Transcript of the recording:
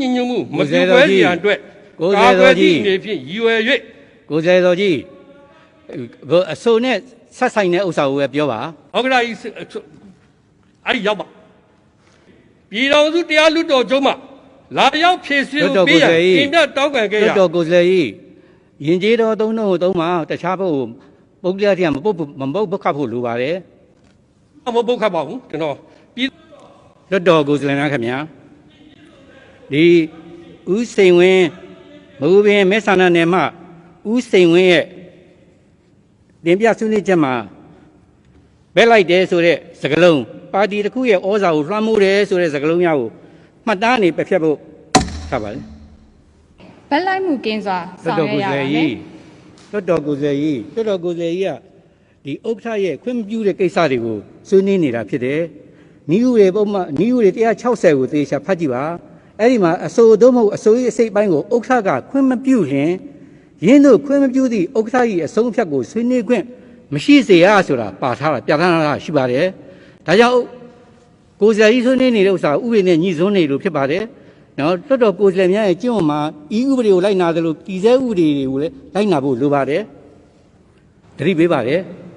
ညညမှုမပြုတ်ပွဲစီရန်အတွက်ကာကွယ်သည့်အနေဖြင့်ရည်ရွယ်၍ ကိုယ်စားတော်ကြီးအဆိုနဲ့ဆက်ဆိုင်တဲ့ဥစ္စာကိုပဲပြောပါ ဩက္ခရာကြီးအဲ့ဒီရောက်ပါပြည်တော်စုတရားလွတ်တော်ချုပ်မှလာရောက်ဖြည့်ဆွေးပေးရန်တင်ပြတောင်းခံခဲ့ရ တော်ကိုယ်စားကြီးရင်ကျေးတော်သုံးလုံးကိုသုံးပါတခြားဘုတ်ပုဂ္ဂလိကတရားမပုတ်ဘုတ်ခတ်ဖို့လိုပါတယ် မပုတ်ခတ်ပါဘူးကျွန်တော်ပြည် လွတ်တော်ကိုယ်စားများခင်ဗျာဒီဦးစိန်ဝင်းမဟုတ်ဘင်းမဲဆန္ဒနယ်မှဦးစိန်ဝင်းရဲ့တင်ပြဆွေးနွေးချက်မှာဘက်လိုက်တယ်ဆိုတဲ့စကားလုံးပါတီတစ်ခုရဲ့ဩဇာကိုလွှမ်းမိုးတယ်ဆိုတဲ့စကားလုံးများကိုမှတ်သားနေပြဖြတ်ဖို့ထားပါလေ ဘက်လိုက်မှုကင်းစွာဆောင်ရွက်ရပါမယ် လွတ်တော်ကိုယ်စားကြီးကဒီဥက္ကဋ္ဌရဲ့ခွင့်မပြုတဲ့ကိစ္စတွေကိုဆွေးနွေးနေတာဖြစ်တယ်။ဤဥတွေပုံမှန်ဤဥတွေ160ကိုသေချာဖတ်ကြည့်ပါ။အဲ့ဒီမှာအဆိုတို့မဟုတ်အဆိုရဲ့အစိတ်ပိုင်းကိုဥက္ကဋ္ဌကခွင့်မပြုရင်ရင်းတို့ခွင့်မပြုသည့်ဥက္ကဋ္ဌ၏အဆုံးအဖြတ်ကိုဆွေးနွေးခွင့်မရှိစေရဆိုတာပါထားတာပြဋ္ဌာန်းတာရှိပါတယ်။ဒါကြောင့်ကိုယ်စားကြီးဆွေးနွေးနေတဲ့ဥစ္စာဥပဒေနဲ့ညှိစွန်းနေလို့ဖြစ်ပါတယ်။နော်လွတ်တော်ကိုယ်စားများရဲ့ကျင့်ဝတ်မှာဤဥပဒေကိုလိုက်နာသလိုတည်ဆဲဥပဒေတွေကိုလည်းလိုက်နာဖို့လိုပါတယ်။တတိပေးပါတယ်။